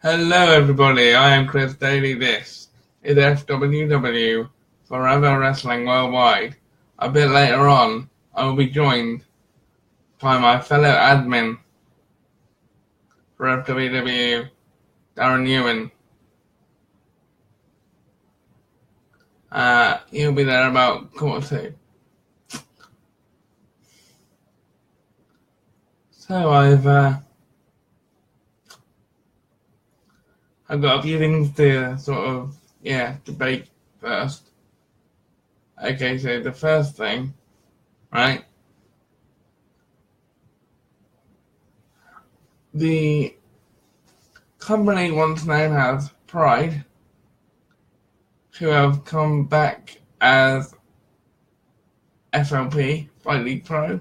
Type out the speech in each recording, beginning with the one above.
Hello everybody, I am Chris Daly. This is FWW, Forever Wrestling Worldwide. A bit later on, I will be joined by my fellow admin for FWW, Darren Ewan. He'll be there about 1:45. So I've got a few things to debate first. Okay, so the first thing, right? The company once known as Pride, who have come back as FLP, Fight League Pro.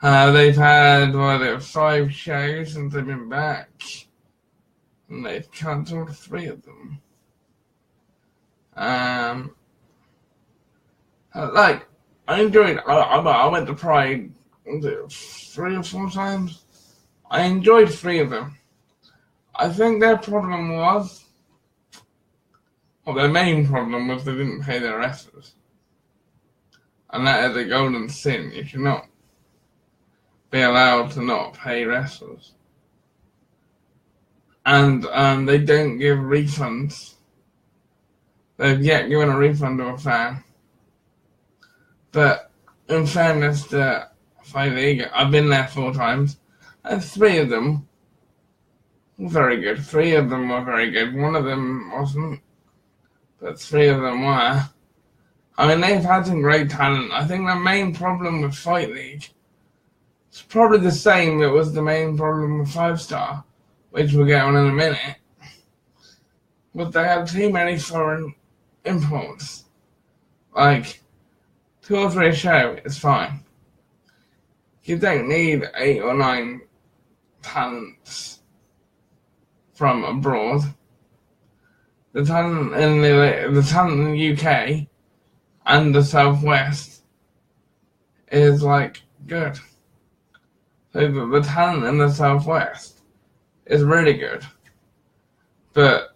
They've had 5 shows since they've been back, and they've cancelled 3 of them. I enjoyed. I went to Pride 3 or 4 times. I enjoyed 3 of them. I think their problem was, their main problem was they didn't pay their wrestlers, and that is a golden sin. You should not be allowed to not pay wrestlers, and they don't give refunds. They've yet given a refund to a fan, but in fairness to Fight League, I've been there 4 times, and 3 of them were very good. 3 of them were very good. 1 of them wasn't, but 3 of them were. I mean, they've had some great talent. I think the main problem with Fight League is probably the same that was the main problem with 5 Star, which we'll get on in a minute. But they have too many foreign imports. Like, 2 or 3 a show is fine. You don't need 8 or 9 talents from abroad. The talent in the UK and the Southwest is good. So the talent in the Southwest is really good, but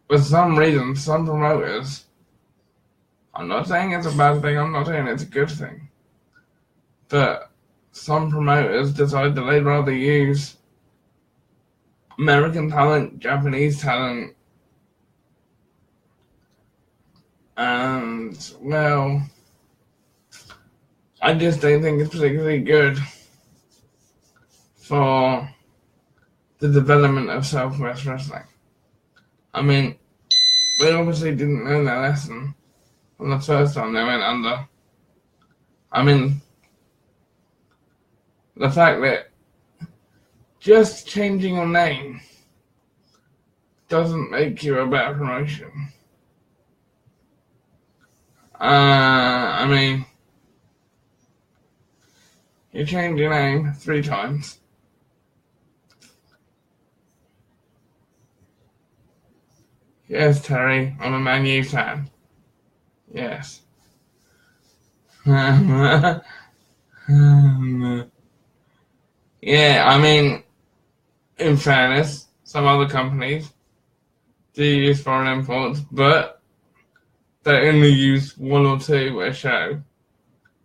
for some reason, some promoters, I'm not saying it's a bad thing, I'm not saying it's a good thing, but some promoters decide that they'd rather use American talent, Japanese talent, and, I just don't think it's particularly good for the development of Southwest wrestling. I mean, they obviously didn't learn their lesson from the first time they went under. I mean, the fact that just changing your name doesn't make you a better promotion. I mean, you change your name 3 times. Yes, Terry, I'm a Man U fan. Yes. Yeah, I mean, in fairness, some other companies do use foreign imports, but they only use 1 or 2 a show,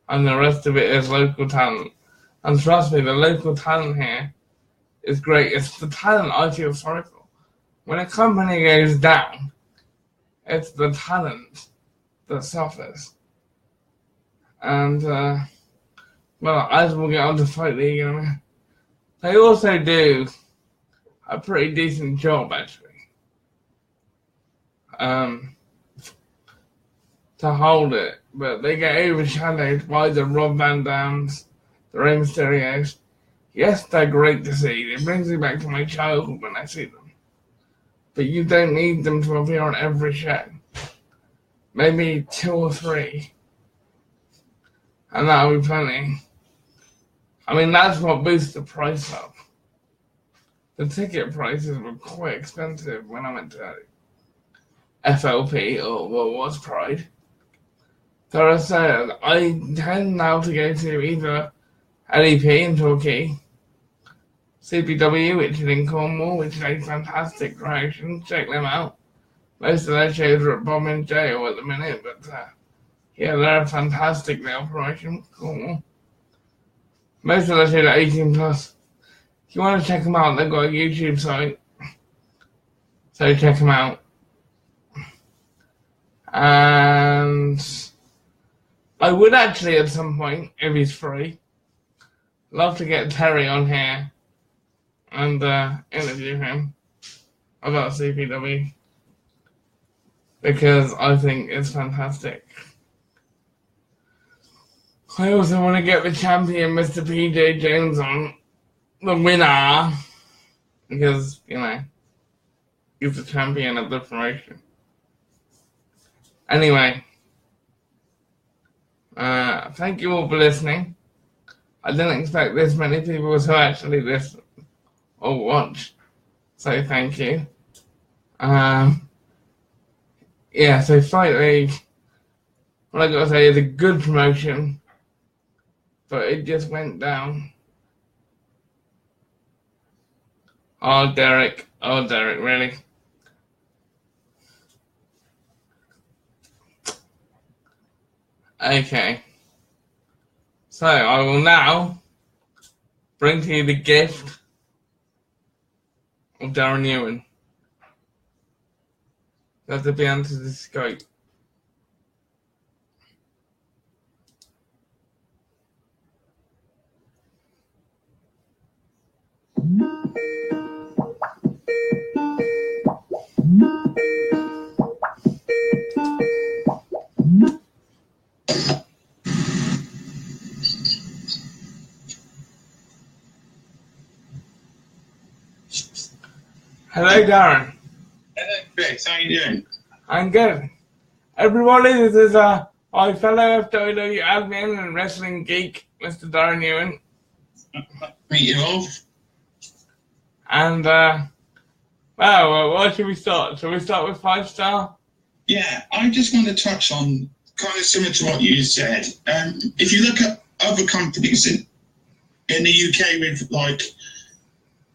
and the rest of it is local talent. And trust me, the local talent here is great. It's the talent I feel sorry for. When a company goes down, it's the talent that suffers. And, as we'll get on to Fight League, they also do a pretty decent job, actually, to hold it. But they get overshadowed by the Rob Van Dams, the Rey Mysterios. Yes, they're great to see. It brings me back to my childhood when I see them. But you don't need them to appear on every show. Maybe 2 or 3. And that'll be plenty. I mean, that's what boosts the price up. The ticket prices were quite expensive when I went to FLP, or what was Pride. So I tend now to go to either LEP in Torquay, CPW, which is in Cornwall, which is a fantastic promotion. Check them out. Most of their shows are at Bomb and Jail at the minute, but yeah, they're a fantastic little promotion. Cornwall. Most of their shows are 18 plus. If you want to check them out, they've got a YouTube site, so check them out. And I would actually, at some point, if he's free, love to get Terry on here and interview him about CPW, because I think it's fantastic. I also want to get the champion, Mr. PJ Jones, on, the winner, because, you know, he's the champion of the promotion. Anyway, thank you all for listening. I didn't expect this many people to actually listen or watch, so thank you. Yeah, so Fight League, what I gotta say, is a good promotion, but it just went down. Oh, Derek, really? Okay. So, I will now bring to you the gift of Darren Ewan. You have to be onto the Skype. Hello, Darren. Hello, Chris. How you doing? I'm good. Everybody, this is our fellow FWW admin and wrestling geek, Mr. Darren Ewan. Meet you all. And, well, where should we start? Shall we start with 5-star? Yeah, I just want to touch on kind of similar to what you said. If you look at other companies in the UK with like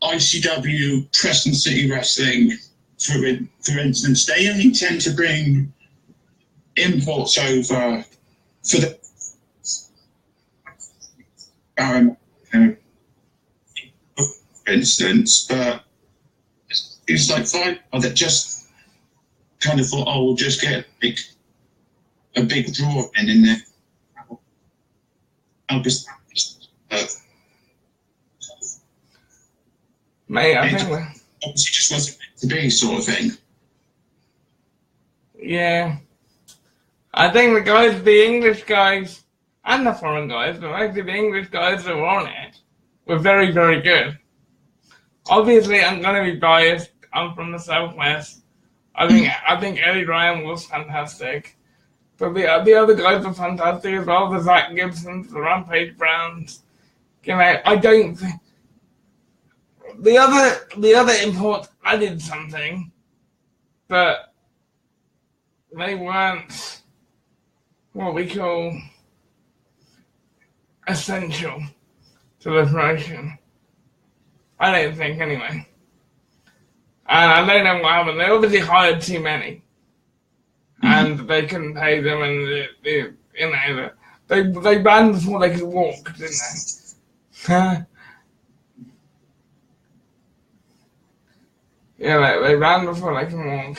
ICW, Preston City Wrestling, for instance, they only tend to bring imports over for the for instance, but it's like fine. That just kind of thought, oh, we'll just get a big draw in there. I'll just Mate, I think obviously just wasn't meant to be, sort of thing. Yeah. I think the English guys, and the foreign guys, but mostly the English guys that were on it, were very, very good. Obviously, I'm going to be biased. I'm from the Southwest. I think Eddie Bryan was fantastic. But the other guys were fantastic as well. The Zach Gibsons, the Rampage Browns. You know, I don't think... The other imports added something, but they weren't what we call essential to the promotion. I don't think, anyway. And I don't know what happened. They obviously hired too many, and they couldn't pay them, and they ran before they could walk, didn't they? Yeah, they ran before they can walk.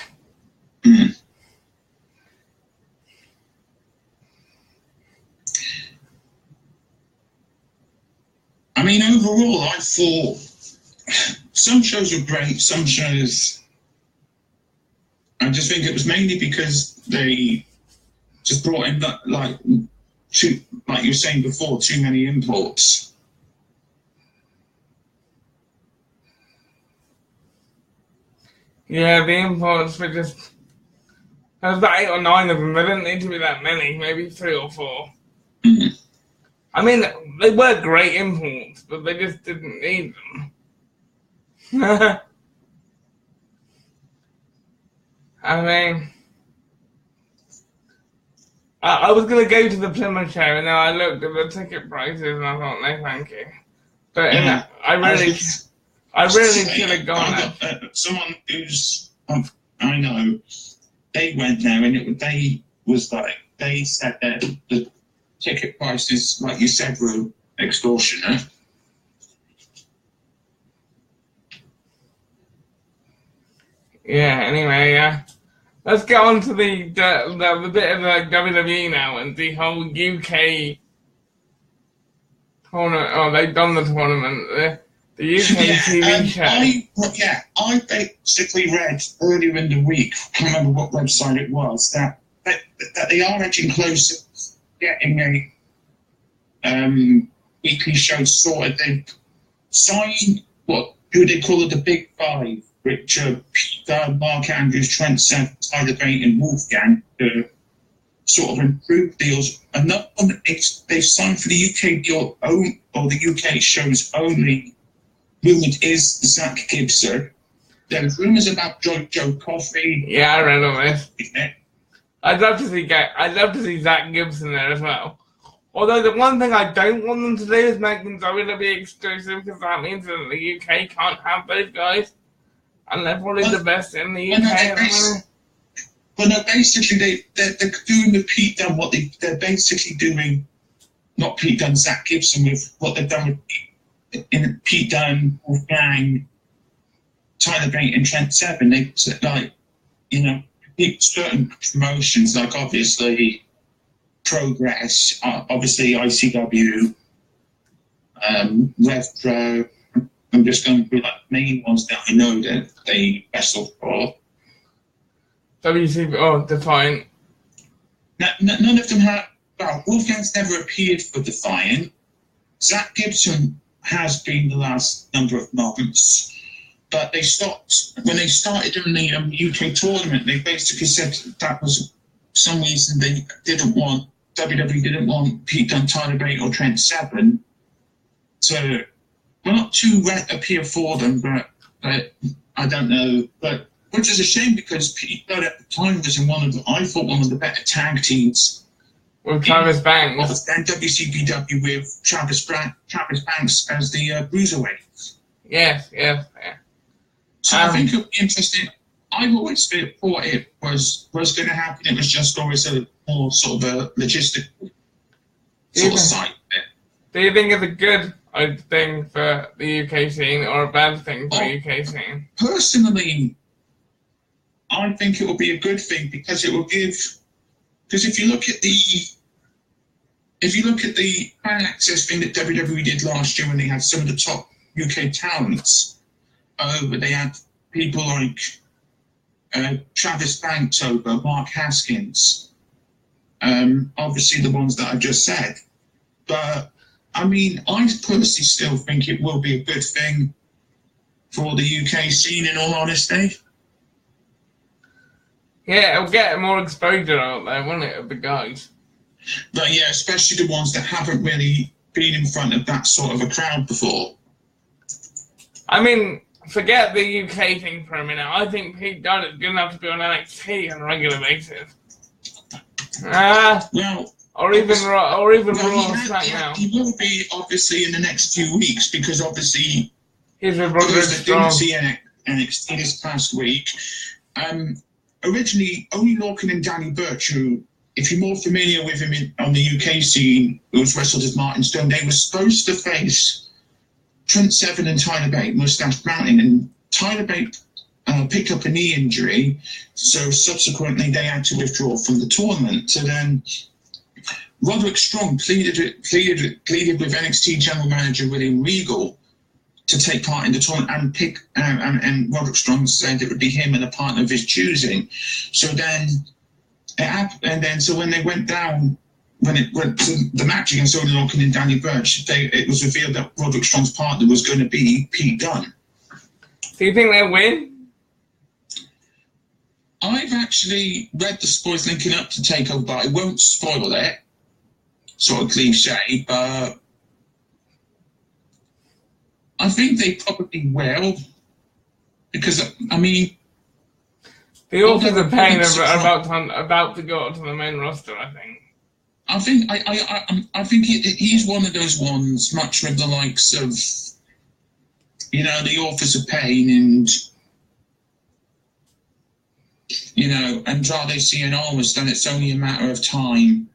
I mean, overall, I thought some shows were great, some shows... I just think it was mainly because they just brought in, like you were saying before, too many imports. Yeah, the imports were just... There was about 8 or 9 of them. There didn't need to be that many, maybe 3 or 4. Mm-hmm. I mean, they were great imports, but they just didn't need them. I mean, I was going to go to the Plymouth show, and then I looked at the ticket prices, and I thought, no, thank you. But I really... I really should have gone there. Someone who's I know, they went there and they said that the ticket prices, like you said, were extortionate. Yeah. Anyway, let's get on to the bit of the WWE now and the whole UK tournament. Oh, they've done the tournament. The UK TV show. I basically read earlier in the week, I can't remember what website it was, that they are edging closer to getting a weekly show sorted. They've signed who they call it the Big Five, which are Peter, Mark Andrews, Trent Seven, Tyler Bate, and Wolfgang, to sort of improve deals. Another one, they've signed for the UK deal, or the UK shows only. Rumoured is Zach Gibson. There's rumours about Joe Coffey. Yeah, I read all this. I'd love to see Zach Gibson there as well. Although the one thing I don't want them to do is make them WWE exclusive, because that means that the UK can't have those guys, and they're probably the best in the UK. Well, no, basically they're doing with Pete Dunne what they're basically doing. Not Pete Dunne, Zach Gibson, with what they've done with Pete Dunne, Wolfgang, Tyler Bate, and Trent Seven. They certain promotions, like obviously Progress, obviously ICW, Rev Pro. I'm just going to be like main ones that I know that they wrestle for. WCW, Defiant. None of them have. Well, Wolfgang's never appeared for Defiant. Zach Gibson has been the last number of months. But they stopped when they started doing the UK tournament. They basically said that was some reason WWE didn't want Pete Dunne, Tyler Bate, or Trent Seven not to appear for them, but I don't know. But which is a shame, because Pete Dunne at the time was in one of the better tag teams with Travis Banks. And WCPW with Travis Banks as the bruiserweight. Yes. So I think it'll be interesting. I've always thought it was going to happen. It was just always a more sort of a logistical sort of side bit. Do you think it's a good thing for the UK scene or a bad thing for the UK scene? Personally, I think it will be a good thing, because it will give. Because if you look at the fan access thing that WWE did last year, when they had some of the top UK talents over, they had people like Travis Banks over, Mark Haskins, obviously the ones that I just said. But I mean, I personally still think it will be a good thing for the UK scene, in all honesty. Yeah, it'll get more exposure out there, won't it, of the guys? But yeah, especially the ones that haven't really been in front of that sort of a crowd before. I mean, forget the UK thing for a minute. I think Pete Dunne is good enough to be on NXT on a regular basis. Or even Raw or SmackDown. He will be, obviously, in the next few weeks, because obviously he's with Roderick Strong. Didn't see NXT this past week. Originally, only Lorcan and Danny Burch, who, if you're more familiar with him on the UK scene, who was wrestled as Martin Stone, they were supposed to face Trent Seven and Tyler Bate, Mustache Mountain, and Tyler Bate picked up a knee injury, so subsequently they had to withdraw from the tournament. So then Roderick Strong pleaded with NXT General Manager William Regal to take part in the tournament, and Roderick Strong said it would be him and a partner of his choosing. So then so when they went down, when it went to the match against Odin Lorcan and Danny Burch, it was revealed that Roderick Strong's partner was going to be Pete Dunne. Do you think they'll win? I've actually read the spoilers linking up to TakeOver, but I won't spoil it. Sort of cliche, but I think they probably will, because I mean, the authors of Pain are about to go up to the main roster. I think I think he's one of those ones, much with the likes of, you know, the authors of pain and, you know, Andrade Cien Almas, then it's only a matter of time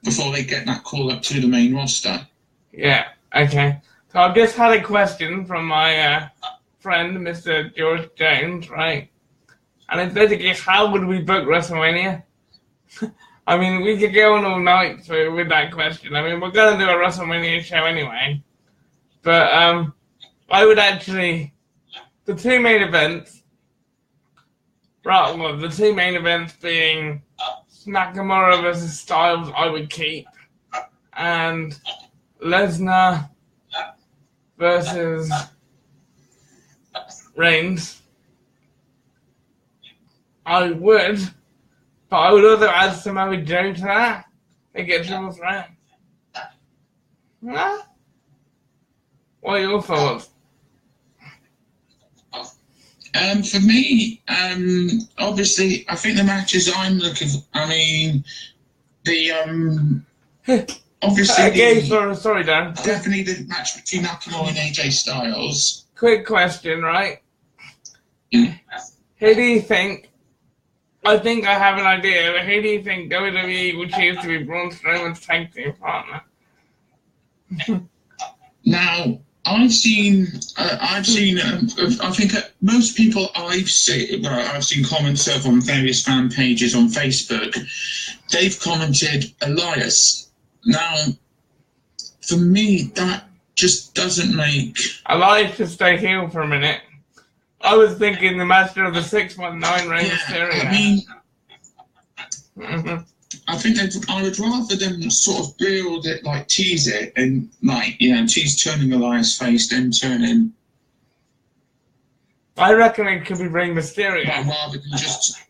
before they get that call up to the main roster. Yeah, okay. So I've just had a question from my friend, Mr. George Jones, right? And it's basically, how would we book WrestleMania? I mean, we could go on all night with that question. I mean, we're going to do a WrestleMania show anyway. But I would actually, the two main events, right, well, the two main events being Nakamura versus Styles, I would keep. And Lesnar versus Reigns, I would, but I would also add Samoa Joe to that. They get triple threat. Huh? What are your thoughts? For me, obviously, I think the matches I'm looking for, I mean, obviously, okay, sorry, Dan. definitely the match between Nakamura and AJ Styles. Quick question, right? Who do you think? I think I have an idea, but who do you think WWE would choose to be Braun Strowman's tag team partner? Now, I think most people I've seen comments of on various fan pages on Facebook, they've commented Elias. Now, for me, that just doesn't make... Elias should stay heel for a minute. I was thinking the Master of the 619 Rey Mysterio. I mean, I think I would rather them sort of build it, like tease it, and like, you know, tease turning Elias' face, then turning. I reckon it could be Rey Mysterio. But rather than just.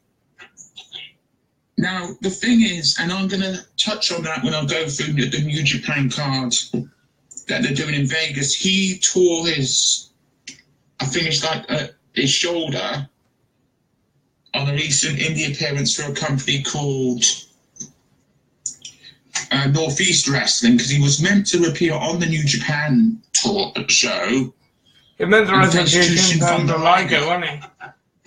Now the thing is, and I'm going to touch on that when I go through the New Japan card that they're doing in Vegas. He tore his, I think it's like his shoulder on a recent indie appearance for a company called Northeast Wrestling, because he was meant to appear on the New Japan tour show. He meant to wrestle Jason Thunder Liger, wasn't he?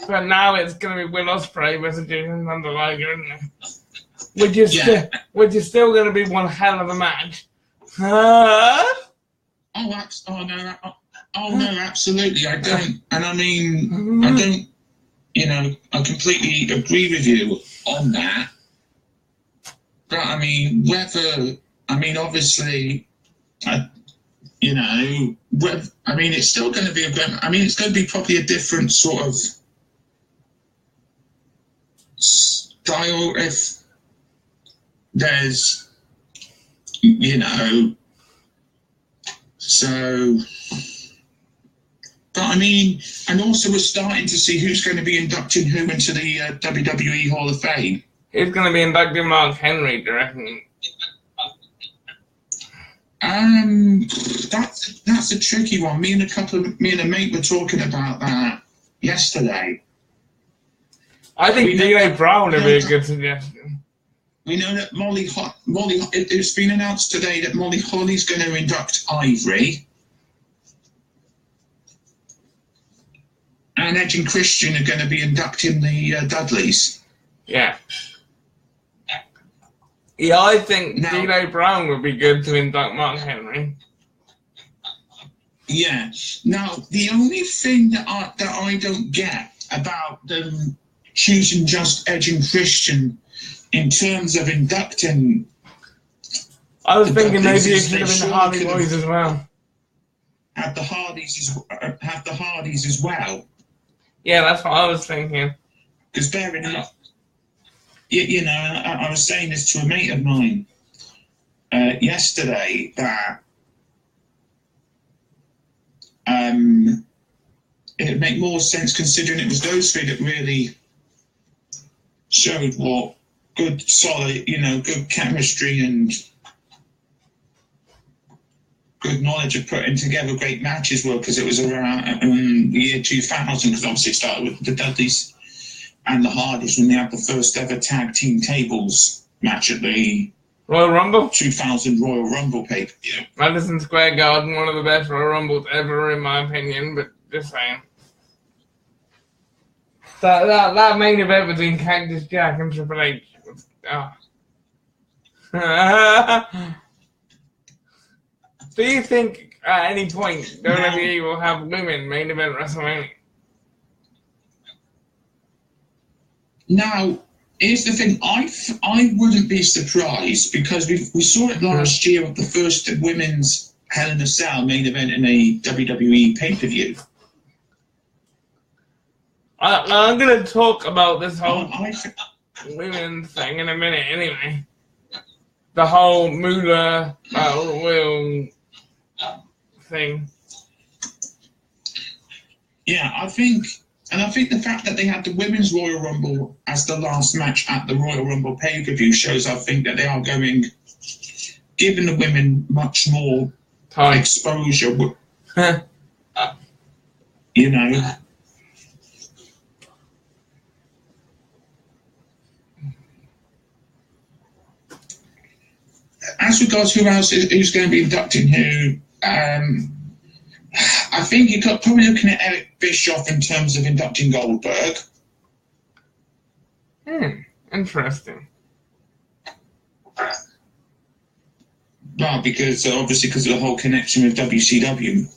But now it's going to be Will Ospreay versus Jason Thunder Liger, isn't it? Which is still going to be one hell of a match. Huh? Oh no, absolutely. I don't, and I mean, I don't. You know, I completely agree with you on that. But I mean, obviously, you know, I mean, it's still going to be it's going to be probably a different sort of style if there's, you know, so. But I mean, and also we're starting to see who's going to be inducting who into the WWE Hall of Fame. Who's going to be inducting Mark Henry, do you reckon? That's a tricky one. Me and a mate were talking about that yesterday. I think D.A. Brown would be a good suggestion. We know that it's been announced today that Molly Holly's going to induct Ivory. And Edge and Christian are going to be inducting the Dudleys. Yeah. Yeah, I think D.A. Brown would be good to induct Mark Henry. Yeah. Now, the only thing that I don't get about them choosing just Edge and Christian in terms of inducting... I was thinking maybe it should have been the Hardy Boys as well. Have the Hardys as well. Yeah, that's what I was thinking. Because bearing in mind, you know, I was saying this to a mate of mine yesterday that it'd make more sense considering it was those three that really showed what good, solid, you know, good chemistry and good knowledge of putting together great matches were, because it was around the year 2000, because obviously it started with the Dudleys and the Hardys when they had the first ever tag team tables match at the Royal Rumble? 2000 Royal Rumble pay-per-view. Madison Square Garden, one of the best Royal Rumbles ever, in my opinion, but just saying. That main event between Cactus Jack and Triple H was... Do you think at any point WWE will have women main event WrestleMania? Now, here's the thing. I wouldn't be surprised because we saw it last year with the first women's Hell in a Cell main event in a WWE pay-per-view. I'm going to talk about this whole women's thing in a minute anyway. The whole Moolah Battle Royal thing. Yeah, I think the fact that they had the Women's Royal Rumble as the last match at the Royal Rumble pay-per-view shows, I think, that they are giving the women much more exposure. You know. As regards who else who's going to be inducting who, I think you're probably looking at Eric Bischoff in terms of inducting Goldberg. Interesting. Well, because obviously because of the whole connection with WCW.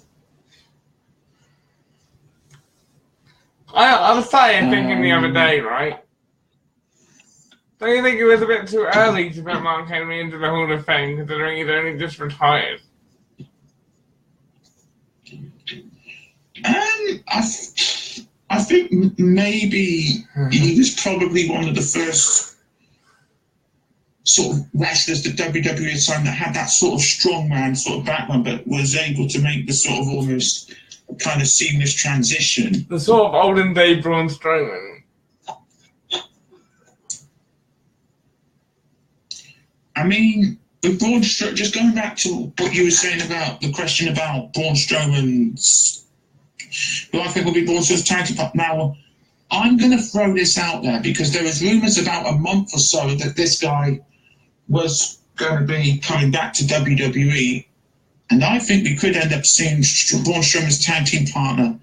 I was thinking the other day, right? Don't you think it was a bit too early to put Mark Henry into the Hall of Fame, considering he's only just retired? I think maybe he was probably one of the first sort of wrestlers that WWE had signed that had that sort of strongman sort of background, but was able to make the sort of almost kind of seamless transition. The sort of olden day Braun Strowman. I mean, with Braun Strowman, just going back to what you were saying about the question about Braun Strowman's, who I think will be Braun Strowman's tag team partner. Now, I'm going to throw this out there because there was rumours about a month or so that this guy was going to be coming back to WWE, and I think we could end up seeing Braun Strowman's tag team partner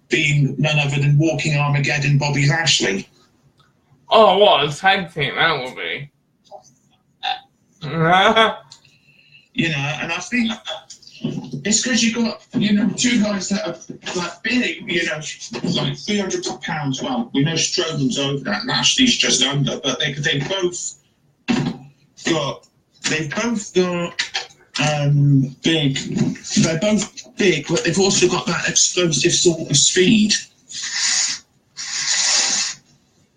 being none other than Walking Armageddon Bobby Lashley. Oh, what a tag team that will be. You know, and I think it's because you got, you know, two guys that are like big, you know, like 300 pounds. Well, we know Strowman's over that, Lashley's just under, but they've both got big. They're both big, but they've also got that explosive sort of speed.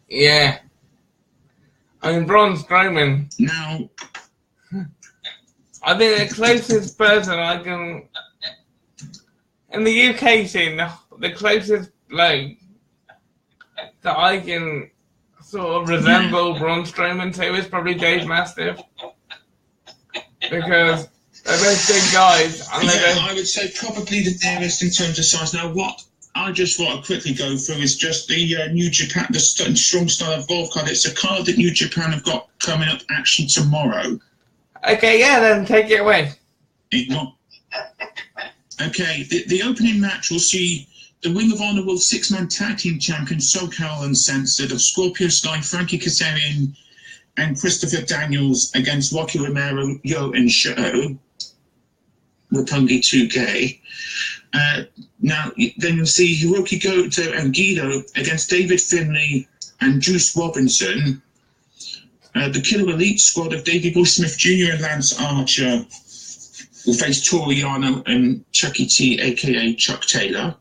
Yeah. I mean, Braun Strowman. Now, I think the closest person I can, in the UK scene, the closest bloke that I can sort of resemble Braun Strowman to is probably Dave Mastiff. Because they're both big guys. And I would say probably the nearest in terms of size. Now, what I just want to quickly go through is just the New Japan, the Strong Style Evolve card. It's a card that New Japan have got coming up actually tomorrow. Okay, yeah, then take it away. Okay, the opening match will see the Ring of Honor World Six-Man Tag Team Champion SoCal Uncensored of Scorpio Sky, Frankie Kazarian, and Christopher Daniels against Rocky Romero, Yo, and Show. Roppongi 2K. Now, then you'll see Hiroki Goto and Guido against David Finlay and Juice Robinson. The Killer Elite squad of Davey Boy Smith Jr. and Lance Archer will face Toru Yano and Chucky T, a.k.a. Chuck Taylor.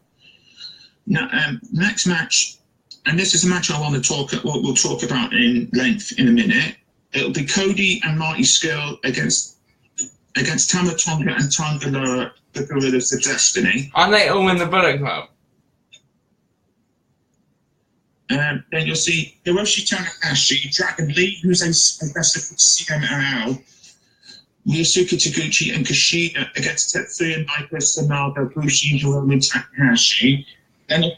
Now, next match, and this is a match I want to we'll talk about in length in a minute. It'll be Cody and Marty Scurll against Tama Tonga and Tonga Loa, the Gorillas of Destiny. Aren't they all in the Bullet Club? Then you'll see Hiroshi Tanahashi, Dragon Lee, who's a wrestler from CMLL, Yusuke Taguchi, and Kushida against Tetsuya Naito, Sanada, Bushi, Hiromu, and Tanahashi. Then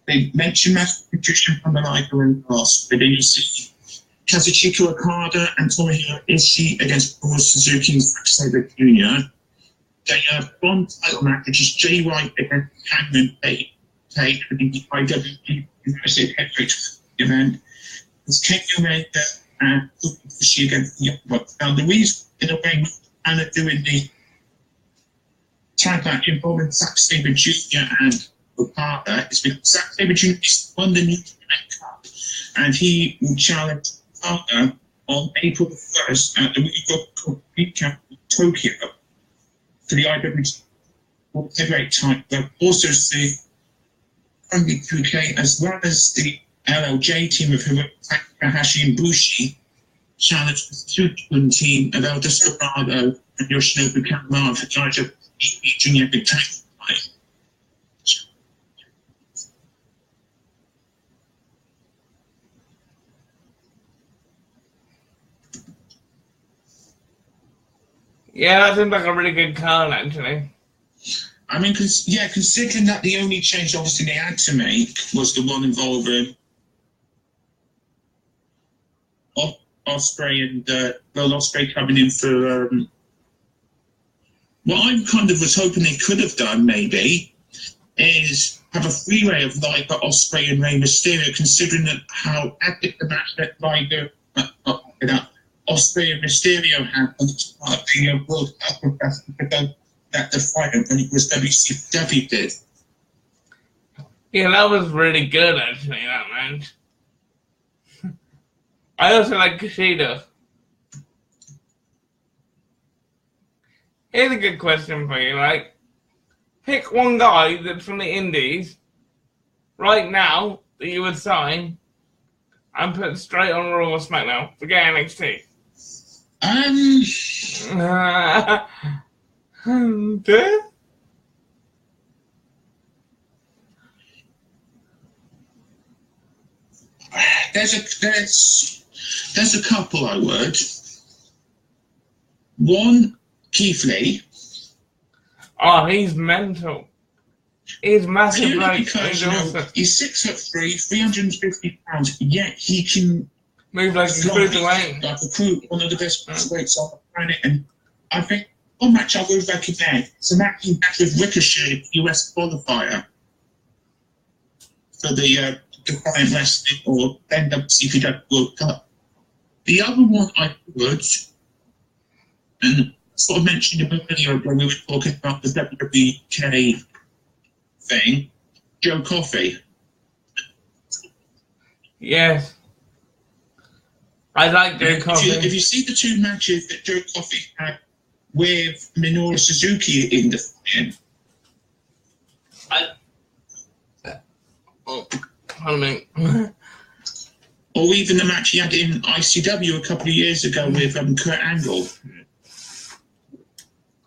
they mentioned Master Patricia from the Naito and Ross, but then you see Kazuchika Okada and Tomohiro Ishii against Paul Suzuki and Zack Sabre Jr. They have one title match, which is Jay White against Hangman Page for the IWGP United Heavyweight event. It's Kenny Omega and Ishii against the Young Bucks. Now, the reason, in a way, we're doing the tag match involving Zack Sabre Jr. and Okada is because Zack Sabre Jr. won the New Japan Cup, and he will challenge Okada on April the 1st at the World Cup in Tokyo for the IWGP Heavyweight title. Also, the Friendly 2K, as well as the LLJ team of Takahashi and Bushi, challenged the Super team of El Desperado and Yoshinobu Kanemaru for the IWGP Junior Big Tag title. Yeah, that seems like a really good card, actually. I mean, considering that the only change, obviously, they had to make was the one involving Ospreay and Ospreay coming in for what I kind of was hoping they could have done, maybe, is have a three-way of Liger, Ospreay, and Rey Mysterio, considering that how epic the match that Liger, Ospreay and Mysterio had on the World Cup that defiant when it was WCW did. Yeah, that was really good, actually, that match. I also like Kushida. Here's a good question for you, like, pick one guy that's from the Indies right now that you would sign and put straight on Raw or SmackDown. Forget NXT. There's a couple I would. One, Keith Lee. Oh, he's mental. He's massive. Like, because, he's 6'3", 350 pounds, yet he can move like a cruiserweight. Like one of the best cruiserweights on the planet. And I think one match I would recommend is a match with Ricochet, US qualifier, for the Defiant Wrestling or NWCPW World Cup. The other one I would, and sort of mentioned a bit earlier when we were talking about the WWK thing, Joe Coffey. Yes. I like Joe Coffey. If you see the two matches that Joe Coffey had with Minoru Suzuki in the film, pardon me. or even the match he had in ICW a couple of years ago with Kurt Angle.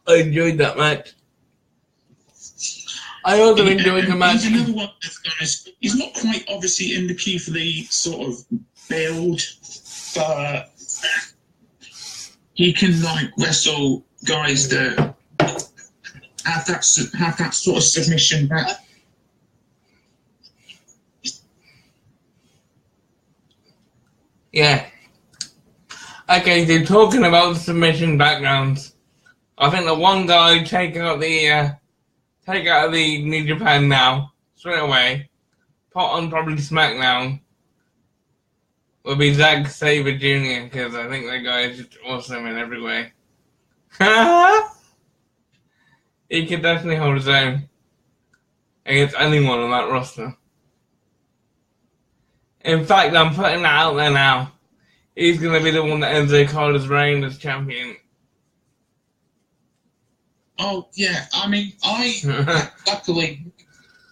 I enjoyed that match. I also enjoyed the match. He's another one of those guys. He's not quite obviously in the Keith Lee sort of build, but he can like wrestle guys that have that sort of submission back. Yeah. Okay, so talking about submission backgrounds, I think the one guy take out the New Japan now straight away, put on probably SmackDown, will be Zack Sabre Jr. because I think that guy is just awesome in every way. He could definitely hold his own against anyone on that roster. In fact, I'm putting that out there now. He's going to be the one that ends Okada's reign as champion. Oh, yeah. I mean, luckily,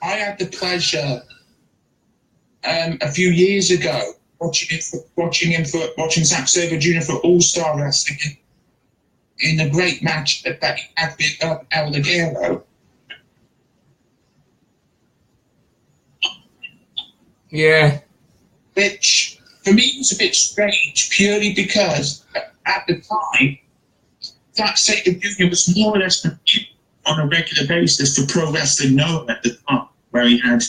I had the pleasure a few years ago watching Zack Sabre Jr. for All-Star Wrestling in a great match that he had with El Ligero. Yeah. Which, for me, was a bit strange, purely because, at the time, Zack Sabre Jr. was more or less competing on a regular basis for Pro Wrestling Noah at the time, where he had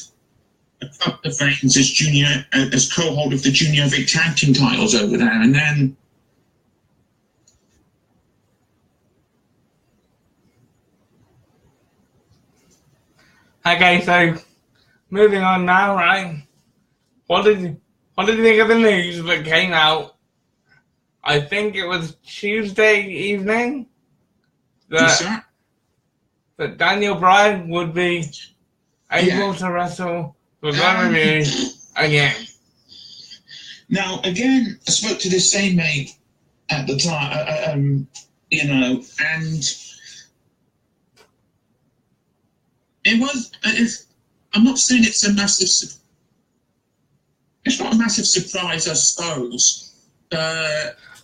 a couple of reigns as co-holder of the junior Vic tag team titles over there, and then. Okay, so moving on now, right? What did you think of the news that came out? I think it was Tuesday evening that Daniel Bryan would be able to wrestle for WWE again. Now, again, I spoke to this same mate at the time, and I'm not saying it's a massive. It's not a massive surprise, I suppose.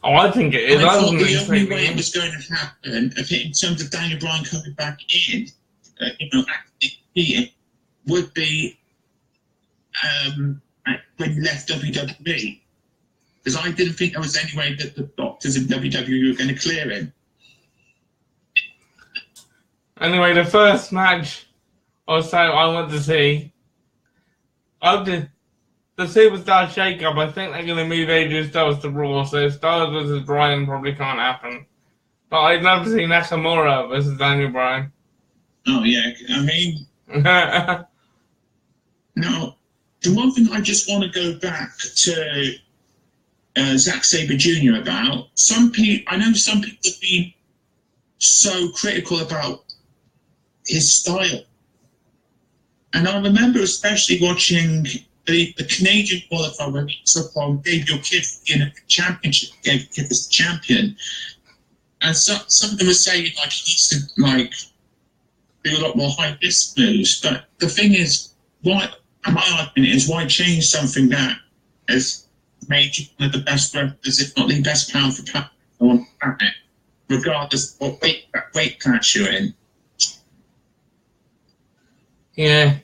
I think it is. I thought the only way it was going to happen, in terms of Daniel Bryan coming back in, would be when he left WWE. Because I didn't think there was any way that the doctors in WWE were going to clear him. Anyway, the first match or so I want to see, the Superstar Shake-Up, I think they're going to move AJ Styles to Raw, so Styles versus Bryan probably can't happen. But I'd love to see Nakamura versus Daniel Bryan. Oh, yeah. I mean... Now, the one thing I just want to go back to Zack Sabre Jr. about, I know some people have been so critical about his style. And I remember especially watching the Canadian qualifier when he took on Gabriel Kidd in a championship, Gabriel Kidd was the champion. And some of them were saying he needs to do a lot more high risk moves. But the thing is, my argument is, why change something that has made you one of the best wrestlers, if not the best pound for pound on the planet, regardless of what weight class you're in? Yeah.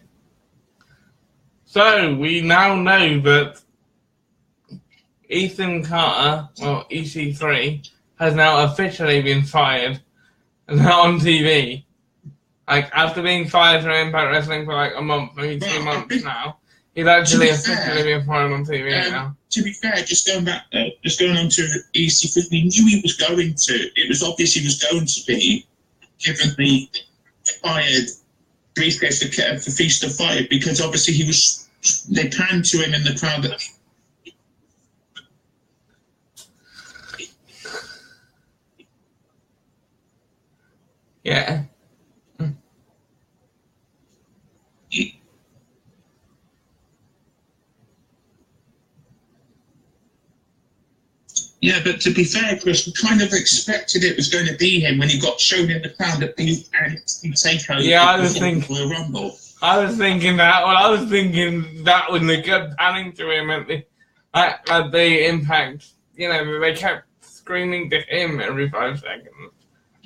So, we now know that Ethan Carter, well, EC3, has now officially been fired and on TV. After being fired from Impact Wrestling for a month, maybe 2 months now, he's actually officially been fired on TV now. To be fair, just going on to EC3, we knew he was going to. It was obvious he was going to be, given the fired briefcase for Feast of Fire, because obviously they panned to him in the crowd. Yeah. Yeah, but to be fair, Chris, we kind of expected it was going to be him when he got shown in the crowd at the NXT TakeOver. Yeah, I was thinking that. Well, I was thinking that when they kept panning to him at the Impact, they kept screaming to him every 5 seconds.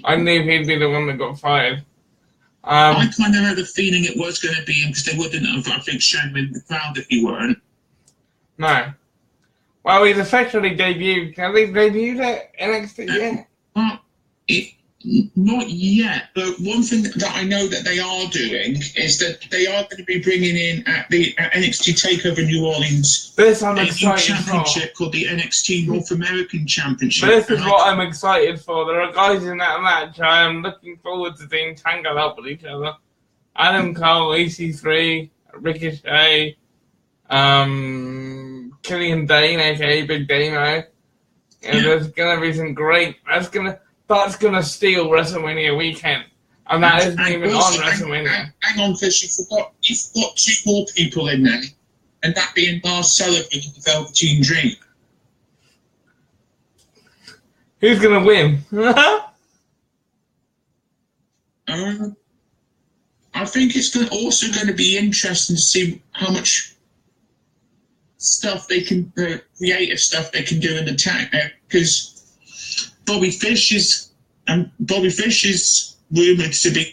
I knew he'd be the one that got fired. I kind of had a feeling it was going to be him because they wouldn't have, I think, shown him in the crowd if he weren't. No. Well, he's officially debuted. Have they debuted at NXT yet? Not yet, but one thing that I know that they are doing is that they are going to be bringing in at NXT TakeOver New Orleans a new championship called the NXT North American Championship. This is what I'm excited for. There are guys in that match I am looking forward to seeing tangled up with each other. Adam Cole, EC3, Ricochet, Killian Dane, aka Big Damo. There's gonna be some great. That's gonna steal WrestleMania weekend, and that isn't even on WrestleMania. Hang on, Chris, you've got 2 more people in there, and that being Lars Sullivan and the Velveteen Dream. Who's gonna win? I think it's also going to be interesting to see how much stuff they can, creative stuff they can do in the tag, because Bobby Fish is rumored to be.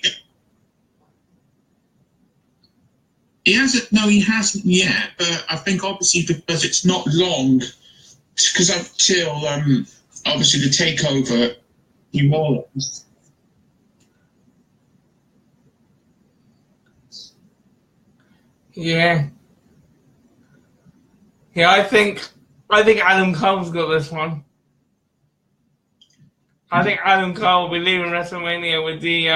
He hasn't yet, but I think obviously because it's not long, because up till obviously the takeover, New Orleans. Yeah. Yeah, I think Adam Cole's got this one. I think Adam Cole will be leaving WrestleMania with the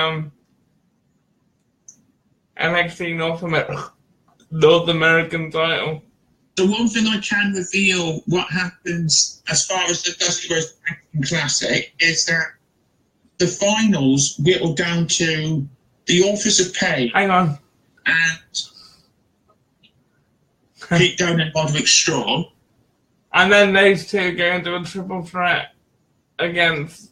NXT North American title. The one thing I can reveal what happens as far as the Dusty Rhodes Classic is that the finals whittle down to the Authors of Pain. Hang on. And Pete Dunne and Roderick Strong. And then those two go into a triple threat against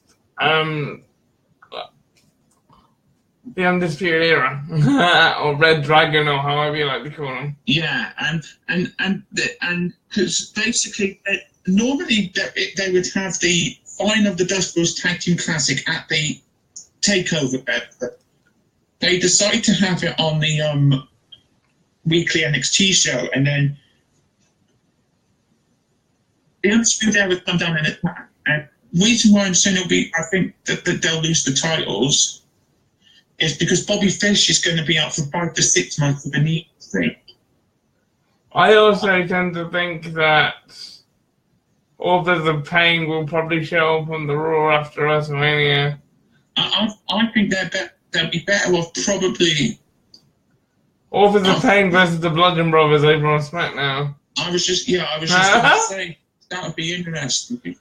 the Undisputed Era, or Red Dragon, or however you like to call them. Yeah, and because basically normally they would have the final of the Dusty Rhodes Tag Team Classic at the Takeover event. They decided to have it on the weekly NXT show, and then the Undisputed Era would come down and attack. And the reason why I'm saying I think that they'll lose the titles is because Bobby Fish is going to be out for 5 to 6 months with a knee injury. I also tend to think that Authors of Pain will probably show up on the Raw after WrestleMania. I think they'll be better off probably. Authors of Pain versus the Bludgeon Brothers over on SmackDown. I was just going to say that would be interesting.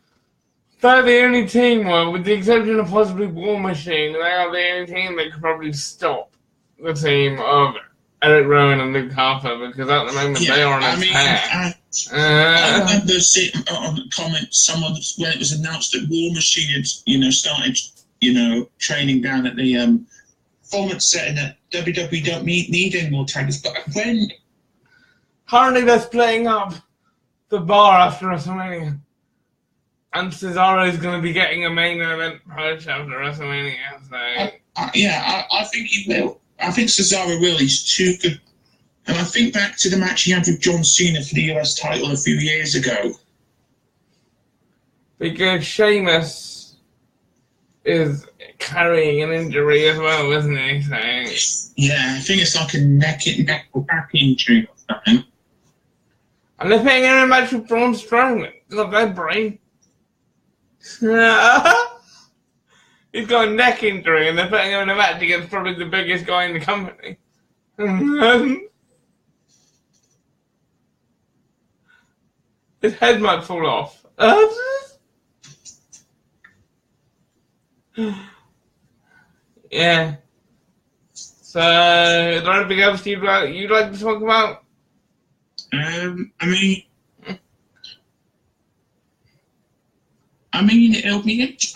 They're the only team, well, with the exception of possibly War Machine, they are the only team that could probably stop the team of Eric Rowan and Luke Harper, because at the moment they are on a tear. I remember seeing on the comments when it was announced that War Machine had, started, training down at the performance setting that WWE don't need any more taggers. But when currently they're splitting up the bar after WrestleMania. And Cesaro is going to be getting a main event push after WrestleMania. So. I think he will. I think Cesaro will. He's too good. And I think back to the match he had with John Cena for the US title a few years ago. Because Sheamus is carrying an injury as well, isn't he? So. Yeah, I think it's like a neck or back injury or something. And they're putting in a match with Braun Strowman. Got that brain. He's got a neck injury and they're putting him in a match against probably the biggest guy in the company. His head might fall off. Yeah. So, is there anything else you'd like to talk about? It'll be. I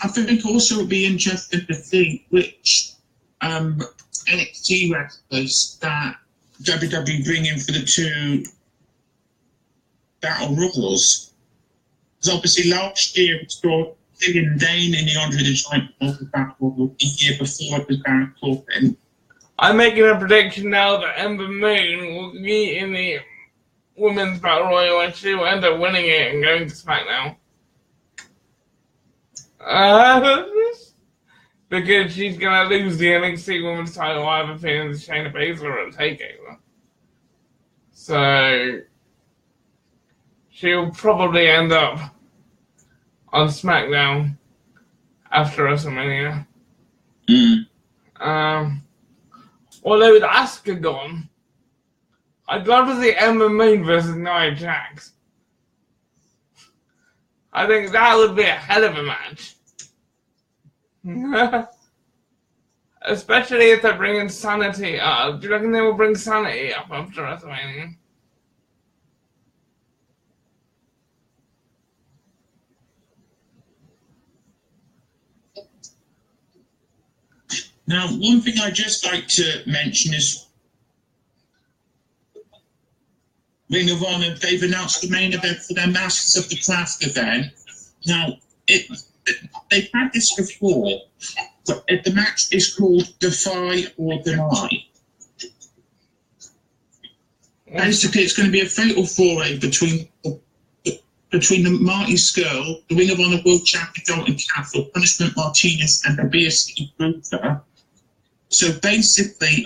think also it'll be interesting to see which NXT wrestlers that WWE bring in for the 2 Battle Royals. Because obviously last year we saw Killian Dane in the Andre the Giant Battle Royal. The year before it was Baron Corbin. I'm making a prediction now that Ember Moon will be in the Women's Battle Royal and she will end up winning it and going to SmackDown. Because she's going to lose the NXT Women's title, I have a feeling, to Shayna Baszler at TakeOver. So, she'll probably end up on SmackDown after WrestleMania. Although with Asuka gone, I'd love to see Ember Moon versus Nia Jax. I think that would be a hell of a match. Especially if they're bringing Sanity up. Do you reckon they will bring Sanity up after WrestleMania? Now, one thing I'd just like to mention is Ring of Honor, they've announced the main event for their Masters of the Craft event. Now, they've had this before, but the match is called Defy or Deny. Basically, it's going to be a fatal four-way between the Marty Skrull, the Ring of Honor World Champion Dalton Castle, Punishment Martinez, and the BSC Bruiser. So basically,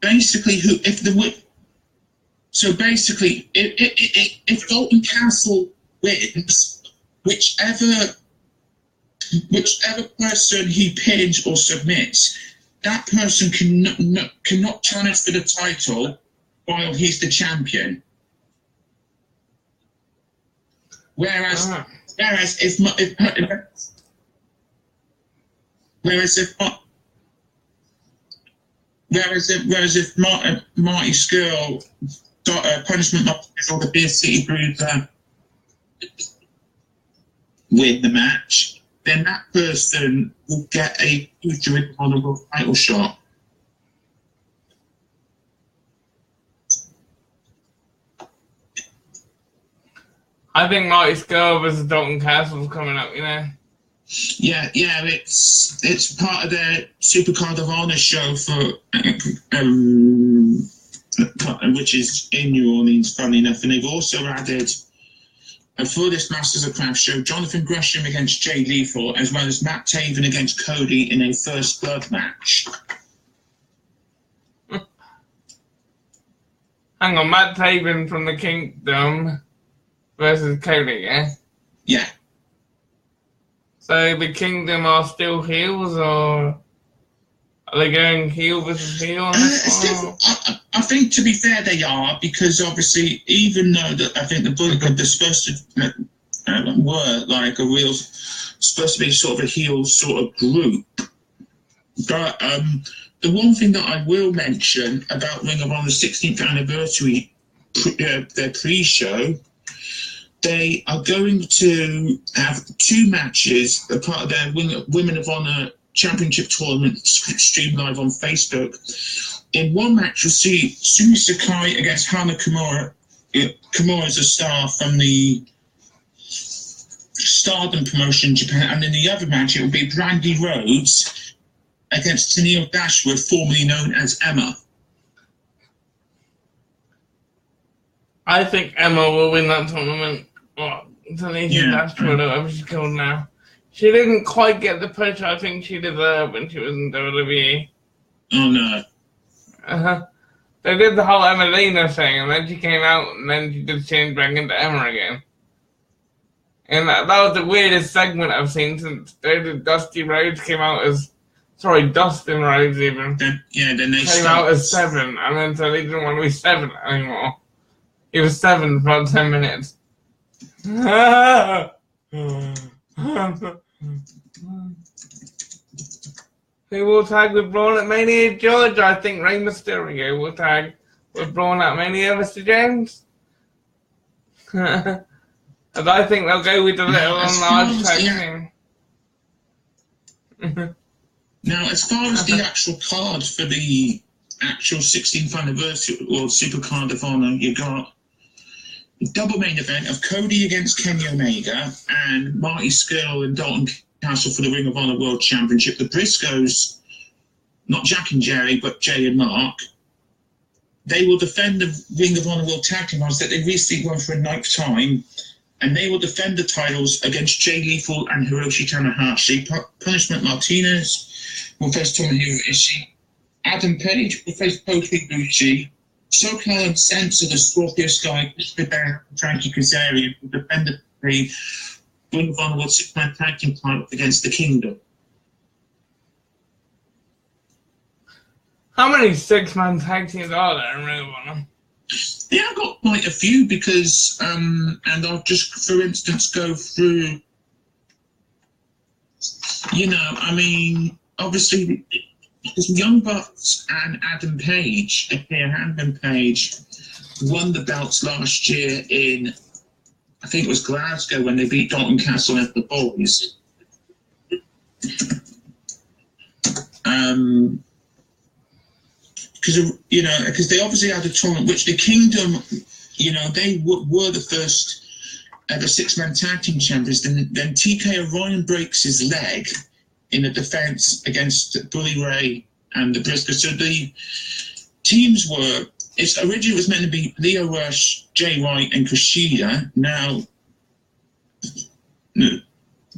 basically, if Dalton Castle wins, whichever person he pins or submits, that person cannot challenge for the title while he's the champion. Whereas if Marty Skrull got a punishment or the Beer City Bruiser win the match, then that person will get a future honorable title shot. I think Marty Skrull versus Dalton Castle's coming up, you know. Yeah, it's part of their Supercard of Honor show for which is in New Orleans, funny enough, and they've also added for this Masters of Craft show Jonathan Gresham against Jay Lethal, as well as Matt Taven against Cody in a first blood match. Hang on, Matt Taven from the Kingdom versus Cody, yeah? Yeah. So the Kingdom are still heels, or are they going heel versus heel? I think, to be fair, they are, because obviously, even though that I think the Bullet Club is supposed to were like a real, supposed to be sort of a heel sort of group, but the one thing that I will mention about Ring of Honor's 16th anniversary, their pre-show, they are going to have 2 matches, a part of their Women of Honor Championship tournament, streamed live on Facebook. In one match, you'll see Sumi Sakai against Hana Kimura. Kimura is a star from the Stardom promotion in Japan. And in the other match, it will be Brandy Rhodes against Tennille Dashwood, formerly known as Emma. I think Emma will win that tournament. Well, Tennille Dashwood, whatever she's called now. She didn't quite get the push I think she deserved when she was in WWE. Oh, no. They did the whole Emelina thing, and then she came out, and then she just changed back into Emma again. And that was the weirdest segment I've seen since Dusty Rhodes came out as... Sorry, Dustin Rhodes even. Then they came out as 7, and then so they didn't want to be 7 anymore. He was 7 for about 10 minutes. Who will tag with Braun at Mania? George, I think Rey Mysterio will tag with Braun at Mania, Mr. James. And I think they'll go with the little large tag thing. Now, as far as the actual card for the actual 16th anniversary or Supercard of Honor, you got a double main event of Cody against Kenny Omega and Marty Skrull and Dalton Castle for the Ring of Honor World Championship. The Briscoes, not Jack and Jerry, but Jay and Mark, they will defend the Ring of Honor World Tag Team titles that they recently won for a 9th time, and they will defend the titles against Jay Lethal and Hiroshi Tanahashi. Punishment Martinez will face Tomohiro Ishii. Adam Page will face Kota Ibushi. SoCal and Sense of the Scorpio Sky, Christopher Barrett and Frankie Kazarian will defend the Ring of Honor World 6-man Tag Team title against the Kingdom. How many 6-man tag teams are there in Ring of Honor? Yeah, I've got quite a few because, and I'll just, for instance, go through, you know, I mean, obviously, because Young Bucks and Adam Page, Adam Page, won the belts last year in, I think it was Glasgow, when they beat Dalton Castle and the Boys. Because, you know, because they obviously had a tournament, which the Kingdom, you know, they were the first ever 6-man tag team champions. Then TK O'Ryan breaks his leg in a defense against Bully Ray and the Briscoes. So the teams were, originally it was meant to be Leo Rush, Jay White, and Kushida. Now, then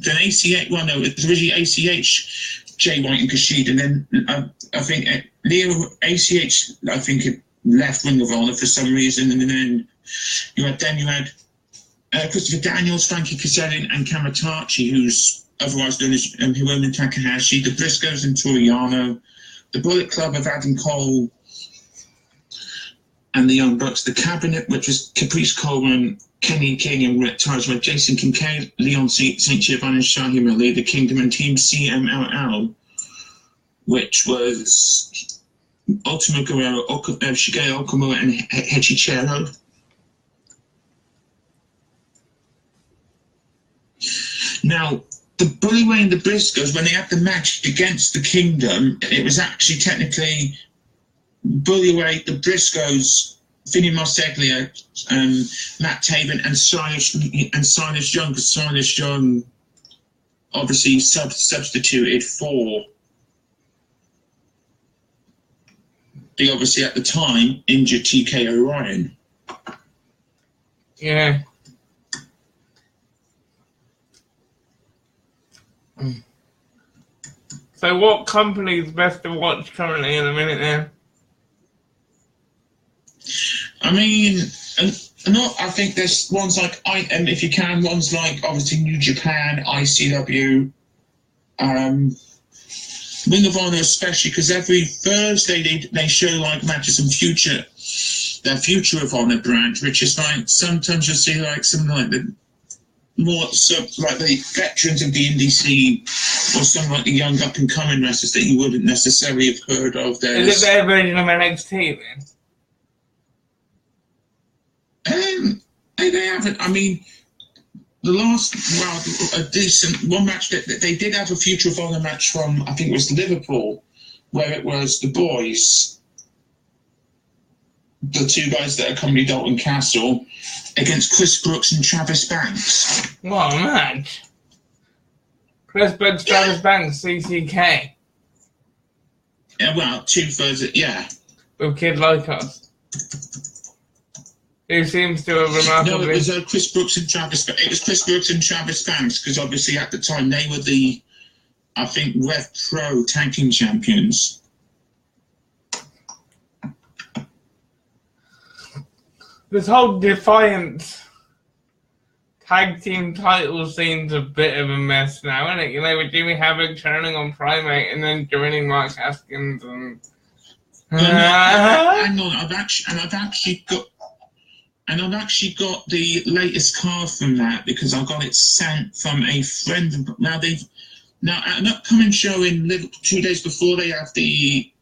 ACH, well, no, it was originally ACH, Jay White, and Kushida. And then I think Leo ACH, I think it left Ring of Honor for some reason, and then you had Christopher Daniels, Frankie Kazarian, and Kamatachi, who's otherwise known as Hiromu Takahashi, the Briscoes and Toriano, the Bullet Club of Adam Cole and the Young Bucks, the Cabinet, which was Caprice Coleman, Kenny King and Rick Tars, with Jason Kincaid, Leon St. Giovanni, Shahim Ali, the Kingdom, and Team CMLL, which was Ultimo Guerrero, Shigeru Okamura, and Hechichero. Now, the Bully Ray and the Briscoes, when they had the match against the Kingdom, it was actually technically Bully Ray, the Briscoes, Vinny Marseglia, Matt Taven, and Silas Young, because Silas Young obviously substituted for the obviously at the time injured TK O'Ryan. Yeah. So what company is best to watch currently in a minute now? I mean, I think there's ones like, if you can, ones like obviously New Japan, ICW, Ring of Honor especially, because every Thursday they show like matches from their Future of Honor branch, which is like, sometimes you'll see like something like the more like the veterans of the indie scene, or some like the young up and coming wrestlers that you wouldn't necessarily have heard of. Is it their version of NXT then? They haven't. I mean, the last, a decent one match that they did have a Future of Honor match from, I think it was Liverpool, where it was the boys, the two guys that accompanied Dalton Castle, against Chris Brooks and Travis Banks. What a match! Chris Brooks, Travis Banks, CCK. Yeah, well, 2/3, yeah. With Kid Like Us. Who seems to have remarkably... No, it was Chris Brooks and Travis. It was Chris Brooks and Travis Banks, because obviously at the time they were the, I think, Rev Pro Tag Team Champions. This whole Defiance tag team title seems a bit of a mess now, isn't it? You know, with Jimmy Havoc turning on Primate and then joining Mark Haskins and... Hang on, I've actually got the latest card from that, because I got it sent from a friend. Now at an upcoming show in Liverpool 2 days before, they have the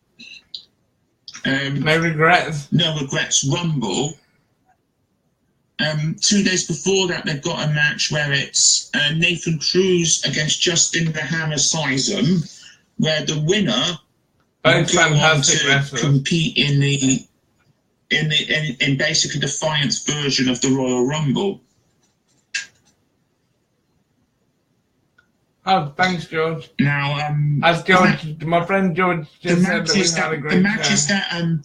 No Regrets Rumble. 2 days before that, they've got a match where it's Nathan Cruz against Justin the Hammer Sizem, where the winner both fantastic wrestlers compete in basically the Defiance version of the Royal Rumble. Oh, thanks, George. Now, as George, my friend George just said that we had a great the matches the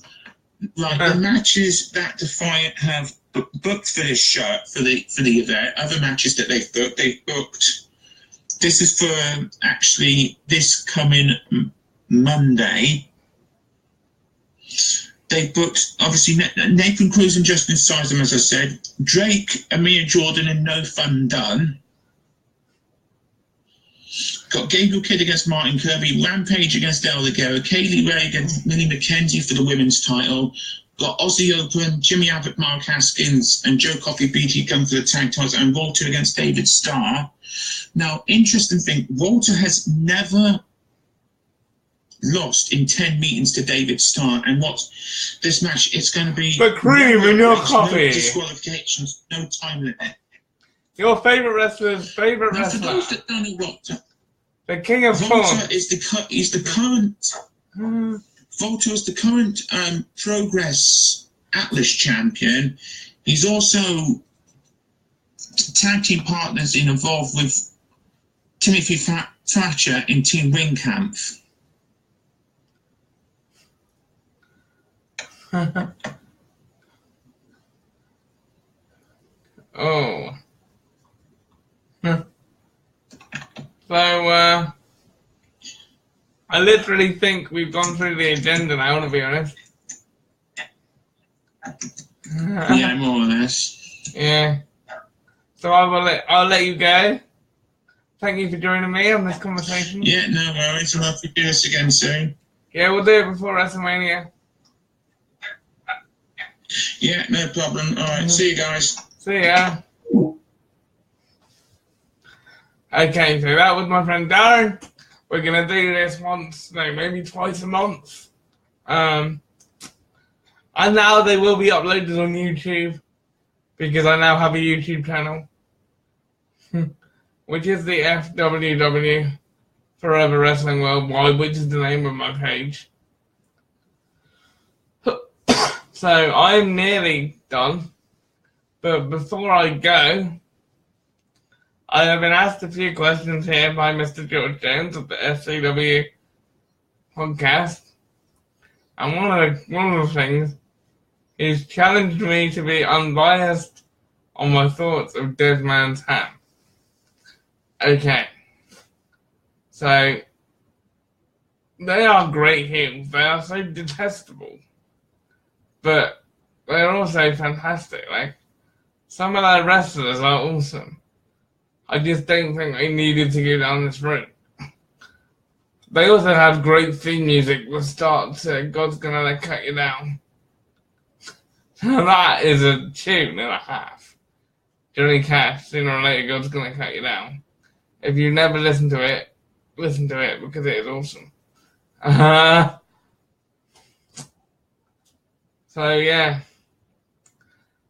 matches that Defiant have booked for this show, for the event, other matches that they've booked. This is for actually this coming Monday. They booked, obviously, Nathan Cruz and Justin Sizem, as I said, Drake, Amir Jordan, and No Fun Done. Got Gabriel Kidd against Martin Kirby, Rampage against Del Ligero, Kaylee Ray against Millie McKenzie for the women's title. Got Ozzy Open, Jimmy Abbott, Mark Haskins, and Joe Coffey, BT Gunn for the tag titles, and Walter against David Starr. Now, interesting thing, Walter has never lost in 10 meetings to David Starr, and what this match, it's going to be the cream in your coffee. No disqualifications, no time limit. Your favourite wrestler's favourite wrestler. For those that don't know Walter, the King of Walter is the current Walter is the current Progress Atlas champion. He's also tag team partners involved with Timothy Thatcher in Team Ringkampf. Oh. So, I literally think we've gone through the agenda now, to be honest. Yeah, more or less. Yeah. So I'll let you go. Thank you for joining me on this conversation. Yeah, no worries. We'll have to do this again soon. Yeah, we'll do it before WrestleMania. Yeah, no problem. All right, see you guys. See ya. Okay, so that was my friend Darren. We're gonna do this once, no, maybe twice a month. And now they will be uploaded on YouTube because I now have a YouTube channel, which is the FWW Forever Wrestling Worldwide, which is the name of my page. So I'm nearly done, but before I go, I have been asked a few questions here by Mr. George Jones of the FCW podcast, and one of the things he's challenged me to be unbiased on my thoughts of Dead Man's Hand. Okay, so they are great heels. They are so detestable, but they're also fantastic. Like, some of their wrestlers are awesome. I just don't think they needed to go down this route. They also have great theme music that starts God's Gonna Cut You Down. That is a tune and a half. Johnny Cash, sooner or later, God's Gonna Cut You Down. If you've never listened to it, listen to it because it is awesome. So yeah,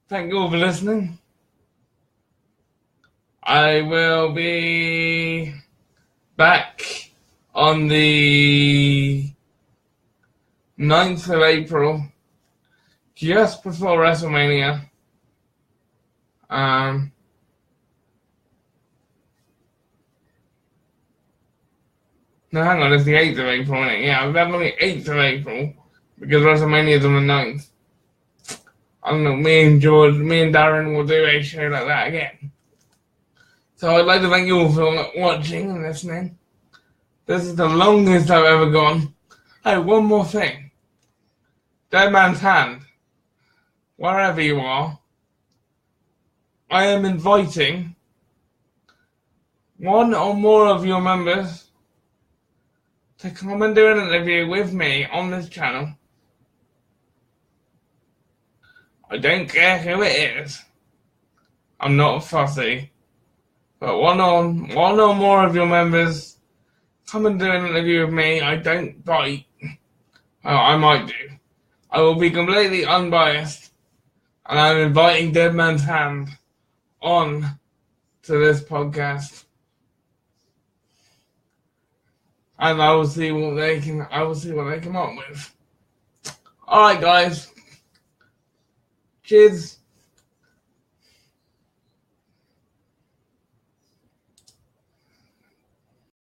thank you all for listening. I will be back on the 9th of April, just before WrestleMania. No, hang on, it's the 8th of April, isn't it? Yeah, I'm back on the 8th of April, because WrestleMania is on the 9th. I don't know, me and Darren will do a show like that again. So I'd like to thank you all for watching and listening. This is the longest I've ever gone. Oh, one more thing. Dead Man's Hand, wherever you are, I am inviting one or more of your members to come and do an interview with me on this channel. I don't care who it is. I'm not fussy. But one or more of your members come and do an interview with me. I don't bite. Well, I might do. I will be completely unbiased. And I'm inviting Dead Man's Hand on to this podcast. And I will see what they come up with. Alright guys. Cheers.